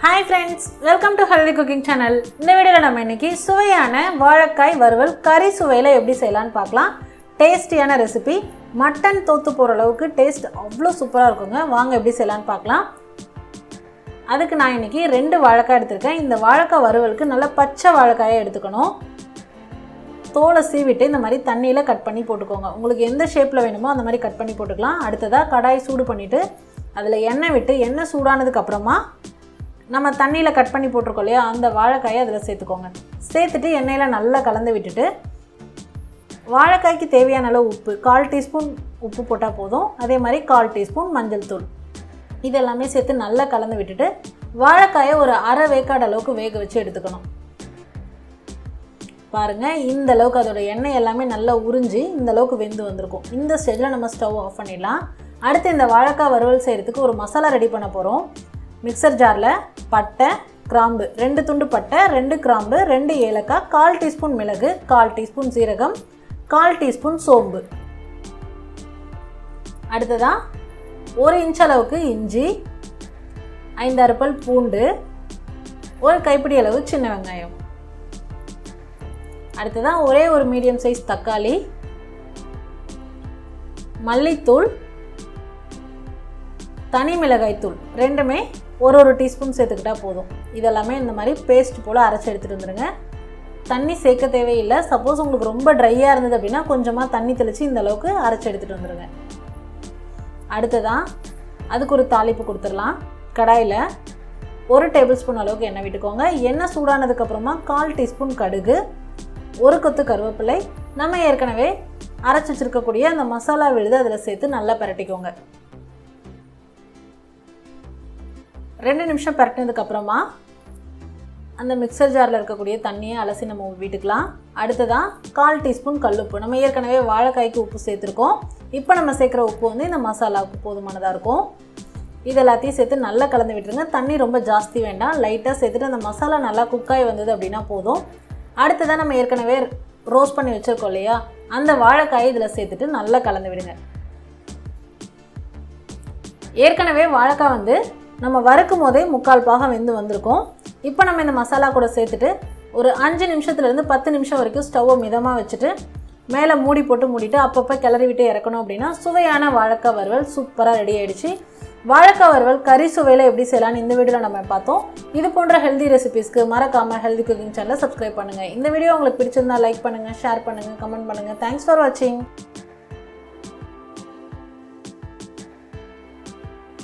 Hi friends, welcome to Healthy Cooking Channel. இந்த வீடியோல நம்ம இன்னைக்கு சுவையான வாழைக்காய் வறுவல் கறி சுவையில எப்படி செய்யலாம்னு பார்க்கலாம். டேஸ்டியான ரெசிபி. மட்டன் தோத்து போற அளவுக்கு டேஸ்ட் அவ்வளவு சூப்பரா இருக்குங்க. வாங்க எப்படி செய்யலாம்னு பார்க்கலாம். அதுக்கு நான் இன்னைக்கு 2 வாழைக்காய் எடுத்துர்க்கேன். இந்த வாழைக்காய் வறுவலுக்கு நல்ல பச்சை வாழைக்காயை எடுத்துக்கணும். தோலை சீவிட்டு இந்த மாதிரி தண்ணியில கட் பண்ணி போட்டுக்கோங்க. உங்களுக்கு எந்த ஷேப்ல வேணுமோ அந்த மாதிரி கட் பண்ணி போட்டுக்கலாம். அடுத்ததா கடாய் சூடு பண்ணிட்டு அதுல எண்ணெய் விட்டு எண்ணெய் சூடானதுக்கு அப்புறமா நம்ம தண்ணியில் கட் பண்ணி போட்டிருக்கோம் இல்லையா, அந்த வாழைக்காயை அதில் சேர்த்துக்கோங்க. சேர்த்துட்டு எண்ணெயில் நல்லா கலந்து விட்டுட்டு வாழைக்காய்க்கு தேவையான அளவு உப்பு 1/4 டீஸ்பூன் உப்பு போட்டால் போதும். அதே மாதிரி 1/4 டீஸ்பூன் மஞ்சள் தூள் இதெல்லாமே சேர்த்து நல்லா கலந்து விட்டுட்டு வாழைக்காயை ஒரு அரை வேக்காடு அளவுக்கு வேக வச்சு எடுத்துக்கணும். பாருங்கள், இந்த அளவுக்கு அதோட எண்ணெய் எல்லாமே நல்லா உறிஞ்சி இந்த அளவுக்கு வெந்து வந்திருக்கும். இந்த ஸ்டேஜில் நம்ம ஸ்டவ் ஆஃப் பண்ணிடலாம். அடுத்து இந்த வாழைக்காய் வறுவல் செய்கிறதுக்கு ஒரு மசாலா ரெடி பண்ண போகிறோம். மிக்சர் ஜாரில் பட்டை, கிராம்பு 2 துண்டு பட்டை, 2 கிராம்பு, 2 ஏலக்காய், 1/4 டீஸ்பூன் மிளகு, 1/4 டீஸ்பூன் சீரகம், 1/4 டீஸ்பூன் சோம்பு. அடுத்ததான் 1 இன்ச் அளவுக்கு இஞ்சி, 5-6 பல் பூண்டு, 1 கைப்பிடி அளவு சின்ன வெங்காயம். அடுத்ததான் ஒரே ஒரு மீடியம் சைஸ் தக்காளி, மல்லித்தூள், தனி மிளகாய் தூள் ரெண்டுமே ஒரு டீஸ்பூன் சேர்த்துக்கிட்டா போதும். இதெல்லாமே இந்த மாதிரி பேஸ்ட் போல் அரைச்சி எடுத்துகிட்டு வந்துடுங்க. தண்ணி சேர்க்க தேவையில்லை. சப்போஸ் உங்களுக்கு ரொம்ப ட்ரையாக இருந்தது அப்படின்னா கொஞ்சமாக தண்ணி தெளித்து இந்த அளவுக்கு அரைச்சி எடுத்துகிட்டு வந்துடுங்க. அடுத்ததான் அதுக்கு ஒரு தாளிப்பு கொடுத்துடலாம். கடாயில் 1 டேபிள் ஸ்பூன் அளவுக்கு எண்ணெய் விட்டுக்கோங்க. எண்ணெய் சூடானதுக்கப்புறமா 1/4 டீஸ்பூன் கடுகு, 1 கொத்து கருவேப்பிலை, நம்ம ஏற்கனவே அரைச்சி வச்சுருக்கக்கூடிய அந்த மசாலா விழுது அதில் சேர்த்து நல்லா பரட்டிக்கோங்க. 2 நிமிஷம் பரட்டினதுக்கப்புறமா அந்த மிக்சர் ஜாரில் இருக்கக்கூடிய தண்ணியை அலசி நம்ம விட்டுக்கலாம். அடுத்ததான் 1/4 டீஸ்பூன் கல்லுப்பு. நம்ம ஏற்கனவே வாழைக்காய்க்கு உப்பு சேர்த்துருக்கோம். இப்போ நம்ம சேர்க்குற உப்பு வந்து இந்த மசாலாவுக்கு போதுமானதாக இருக்கும். இது எல்லாத்தையும் சேர்த்து நல்லா கலந்து விட்டுருங்க. தண்ணி ரொம்ப ஜாஸ்தி வேண்டாம், லைட்டாக சேர்த்துட்டு அந்த மசாலா நல்லா குக்காய் வந்தது அப்படின்னா போதும். அடுத்ததான் நம்ம ஏற்கனவே ரோஸ்ட் பண்ணி வச்சுருக்கோம் இல்லையா, அந்த வாழைக்காயை இதில் சேர்த்துட்டு நல்லா கலந்து விடுங்க. ஏற்கனவே வாழைக்காய் வந்து நம்ம வறுக்கும் போதே 3/4 பாகம் வெந்து வந்திருக்கோம். இப்போ நம்ம இந்த மசாலா கூட சேர்த்துட்டு ஒரு 5 நிமிஷத்துலேருந்து 10 நிமிஷம் வரைக்கும் ஸ்டவ்வை மிதமாக வச்சுட்டு மேலே மூடி போட்டு மூடிட்டு அப்பப்போ கிளறி விட்டு இறக்கணும். அப்படின்னா சுவையான வாழைக்காய் வறுவல் சூப்பராக ரெடி ஆகிடுச்சு. வாழைக்காய் வறுவல் கறி சுவையில் எப்படி செய்யலான்னு இந்த வீடியோவில் நம்ம பார்த்தோம். இது போன்ற ஹெல்தி ரெசிபீஸ்க்கு மறக்காமல் ஹெல்தி குக்கிங் சேனலை சப்ஸ்கிரைப் பண்ணுங்கள். இந்த வீடியோ உங்களுக்கு பிடிச்சிருந்தா லைக் பண்ணுங்கள், ஷேர் பண்ணுங்கள், கமெண்ட் பண்ணுங்கள். தேங்க்ஸ் ஃபார் வாட்சிங்.